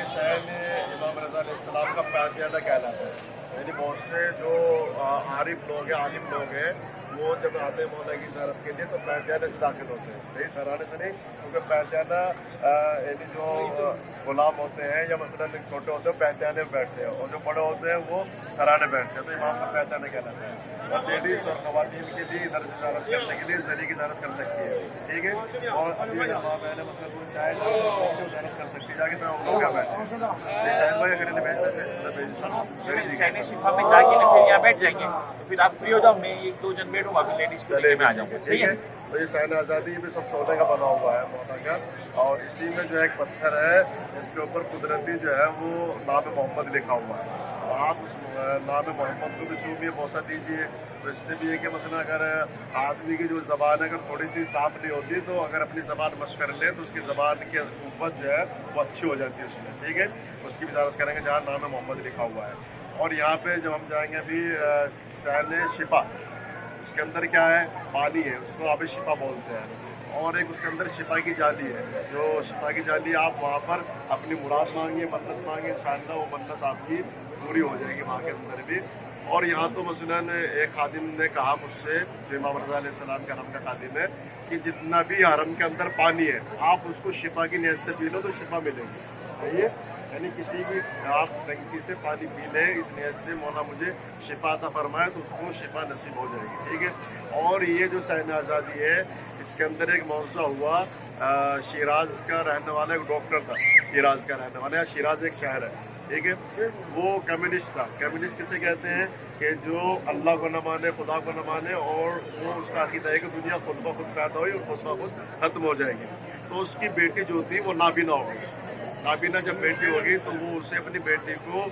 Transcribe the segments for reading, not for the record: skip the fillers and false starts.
یہ سین امام رضا علیہ السلام کا پیادیانہ کہلاتا ہے. یعنی بہت سے جو عارف لوگ ہیں، عالم لوگ ہیں، وہ جب آتے ہیں مولا کی زیارت کے لیے تو پیادیانہ سے داخل ہوتے ہیں. صحیح سرانے سے نہیں، کیونکہ پیادیانہ یعنی جو غلام ہوتے ہیں یا مثلاً چھوٹے ہوتے ہیں پیادیانے میں بیٹھتے ہیں، اور جو بڑے ہوتے ہیں وہ سرانے بیٹھتے ہیں. تو امام کا پیادیانہ کہلاتا ہے. اور لیڈیز اور خواتین کے لیے ادھر سے زیارت کرنے کے لیے زری کی زیارت کر سکتی ہے. ٹھیک ہے. اور ابھی ماں بہن مطلب وہ چاہے تو زیارت کر سکتی ہے. جا کے تو ہم لوگ کیا بیٹھے ہیں شاید بھائی اگر انہیں بھیجنے سے بھیج سر زری دی سینی شفا میں جا کے پھر یہاں بیٹھ جائیں گے، پھر آپ فری ہو جاؤ، میں ایک دو جن بیٹھوں گا، پھر لیڈیز چلے میں آ جاؤں گا. ٹھیک ہے. تو یہ سین آزادی بھی سب سونے کا بنا ہوا ہے مولا کا، اور اسی میں جو ہے ایک پتھر ہے جس کے اوپر قدرتی جو ہے وہ نام محمد لکھا ہوا ہے. آپ اس نام محمد کو بھی چومیے، بوسہ دیجیے. تو اس سے بھی ہے کہ مثلا اگر آدمی کی جو زبان ہے اگر تھوڑی سی صاف نہیں ہوتی تو اگر اپنی زبان مشق کر لے تو اس کی زبان کی قوت جو ہے وہ اچھی ہو جاتی ہے اس میں. ٹھیک ہے. اس کی بھی زیارت کریں گے جہاں نام محمد لکھا ہوا ہے. اور یہاں پہ جب ہم جائیں گے ابھی سین شفا، اس کے اندر کیا ہے؟ پانی ہے، اس کو آب شفا بولتے ہیں. اور ایک اس کے اندر شفا کی جالی ہے، جو شفا کی جالی آپ وہاں پر اپنی مراد مانگیے، منت مانگیے، انشاءاللہ وہ منت آپ کی پوری ہو جائے گی وہاں کے اندر بھی. اور یہاں تو مثلاً ایک خادم نے کہا مجھ سے، جو امام رضا علیہ السلام کے حرم کا خادم ہے، کہ جتنا بھی حرم کے اندر پانی ہے آپ اس کو شفا کی نیت سے پی لو تو شفا ملے گی. صحیح ہے. یعنی کسی بھی آپ ٹنکی سے پانی پی لیں اس نیت سے مولا مجھے شفا عطا فرمائے تو اس کو شفا نصیب ہو جائے گی. ٹھیک ہے. اور یہ جو سین آزادی ہے اس کے اندر ایک موضوع ہوا، شیراز کا رہنے والا ایک ڈاکٹر تھا، شیراز کا رہنے والا، شیراز ایک شہر ہے. ٹھیک ہے. وہ کمیونسٹ تھا. کمیونسٹ کسے کہتے ہیں؟ کہ جو اللہ کو نہ مانے، خدا کو نہ مانے، اور وہ اس کا عقیدہ ہے کہ دنیا خود بخود پیدا ہوئی اور خود بخود ختم ہو جائے گی. تو اس کی بیٹی جو تھی وہ نابینا ہو گئی. نابینا جب بیٹی ہوگی تو وہ اسے اپنی بیٹی کو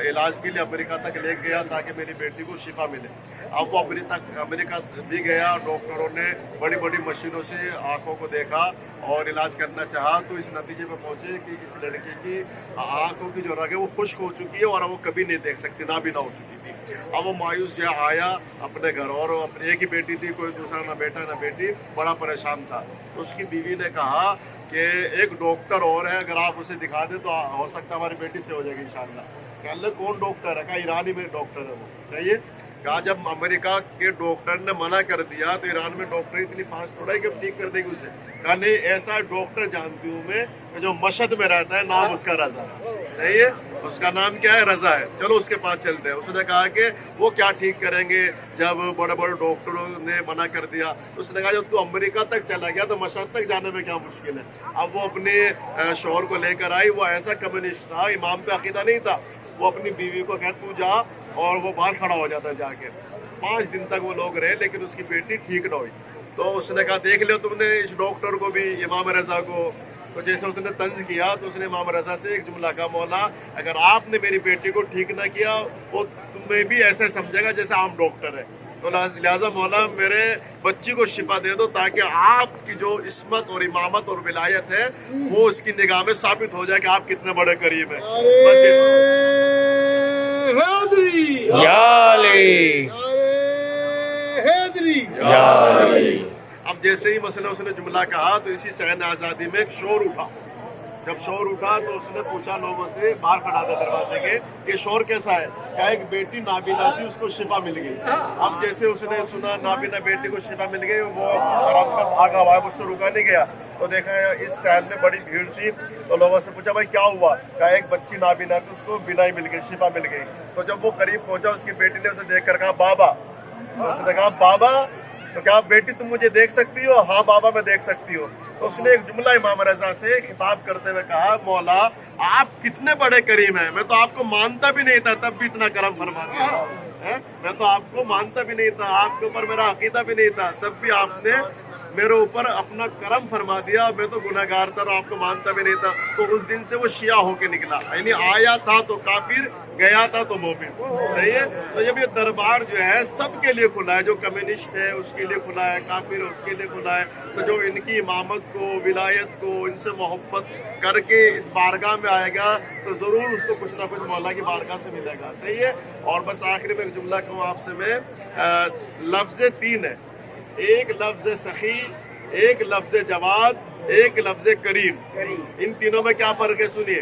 علاج کے لیے امریکہ تک لے گیا تاکہ میری بیٹی کو شفا ملے. اب وہ امریکہ بھی گیا، ڈاکٹروں نے بڑی بڑی مشینوں سے آنکھوں کو دیکھا اور علاج کرنا چاہا تو اس نتیجے پہ پہنچے کہ اس لڑکی کی آنکھوں کی جو رگ ہے وہ خشک ہو چکی ہے اور اب وہ کبھی نہیں دیکھ سکتی، نابینا ہو چکی تھی. اب وہ مایوس جو ہے آیا اپنے گھر، اور اپنی ایک ہی بیٹی تھی، کوئی دوسرا نہ بیٹا نہ بیٹی، بڑا پریشان تھا. تو اس کی بیوی نے کہا کہ ایک ڈاکٹر اور ہے، اگر آپ اسے دکھا دیں تو ہو سکتا ہے ہماری بیٹی سے ہو جائے گی انشاءاللہ. کہ اللہ کون ڈاکٹر ہے؟ کہا ایرانی میں ڈاکٹر ہے وہ. چاہیے. کہا جب امریکہ کے ڈاکٹر نے منع کر دیا تو ایران میں ڈاکٹر اتنی فاسٹ تھوڑا ہے کہ ٹھیک کر دے گی اسے. کہا نہیں، ایسا ڈاکٹر جانتی ہوں میں کہ جو مشہد میں رہتا ہے، نام اس کا رضا ہے. صحیح ہے. اس کا نام کیا ہے؟ رضا ہے. چلو اس کے پاس چلتے ہیں. اس نے کہا کہ وہ کیا ٹھیک کریں گے جب بڑے بڑے ڈاکٹروں نے منع کر دیا. اس نے کہا جب تو امریکہ تک چلا گیا تو مشہد تک جانے میں کیا مشکل ہے. اب وہ اپنے شوہر کو لے کر آئی. وہ ایسا کمیونسٹ تھا، امام پہ عقیدہ نہیں تھا. وہ اپنی بیوی کو کہ تو جا، اور وہ باہر کھڑا ہو جاتا جا کے. 5 دن تک وہ لوگ رہے لیکن اس کی بیٹی ٹھیک نہ ہوئی. تو اس نے کہا دیکھ لو تم نے اس ڈاکٹر کو بھی، امام رضا کو. تو جیسے اس نے طنز کیا تو اس نے امام رضا سے ایک جملہ کہا، مولا اگر آپ نے میری بیٹی کو ٹھیک نہ کیا وہ تمہیں بھی ایسے سمجھے گا جیسے عام ڈاکٹر ہے. تو لہٰذا مولا میرے بچی کو شفا دے دو تاکہ آپ کی جو عصمت اور امامت اور ولایت ہے وہ اس کی نگاہ میں ثابت ہو جائے کہ آپ کتنے بڑے قریب ہیں. اب جیسے ہی مثلا اس نے جملہ کہا تو اسی سین آزادی میں ایک شور اٹھا. جب شور اٹھا تو اس نے پوچھا لوگوں سے، باہر کھڑا تھا دروازے کے، کہ شور کیسا ہے؟ کہا ایک بیٹی نابینا تھی، اس کو شفا مل گئی. اب جیسے اس نے سنا نابینا بیٹی کو شفا مل گئی، وہ حرم کا بھاگا ہوا ہے، مجھ سے رکا نہیں گیا. تو دیکھا اس سین میں بڑی بھیڑ تھی تو لوگوں سے پوچھا بھائی کیا ہوا؟ کہا ایک بچی نابینا تھی، اس کو بینائی مل گئی، شفا مل گئی. تو جب وہ قریب پہنچا اس کی بیٹی نے اسے دیکھ کر کہا بابا. تو اس نے کہا بابا؟ تو کہا بیٹی تم مجھے دیکھ سکتی ہو؟ ہاں بابا میں دیکھ سکتی ہوں. تو اس نے ایک جملہ امام رضا سے خطاب کرتے ہوئے کہا، مولا آپ کتنے بڑے کریم ہیں، میں تو آپ کو مانتا بھی نہیں تھا تب بھی اتنا کرم فرما دیا. میں تو آپ کو مانتا بھی نہیں تھا، آپ کے اوپر میرا عقیدہ بھی نہیں تھا، تب بھی آپ نے میرے اوپر اپنا کرم فرما دیا. میں تو گناہ گار تھا اور آپ کو مانتا بھی نہیں تھا. تو اس دن سے وہ شیعہ ہو کے نکلا. یعنی آیا تھا تو کافر، گیا تھا تو مومن. صحیح ہے. تو جب یہ دربار جو ہے سب کے لیے کھلا ہے، جو کمیونسٹ ہے اس کے لیے کھلا ہے، کافر ہے اس کے لیے کھلا ہے. تو جو ان کی امامت کو، ولایت کو، ان سے محبت کر کے اس بارگاہ میں آئے گا تو ضرور اس کو کچھ نہ کچھ مولا کی بارگاہ سے ملے گا. صحیح ہے. اور بس آخری میں ایک جملہ کہوں آپ سے میں، لفظ 3 ہے. ایک لفظ سخی، ایک لفظ جواد، ایک لفظ کریم. ان تینوں میں کیا فرق ہے سنیے.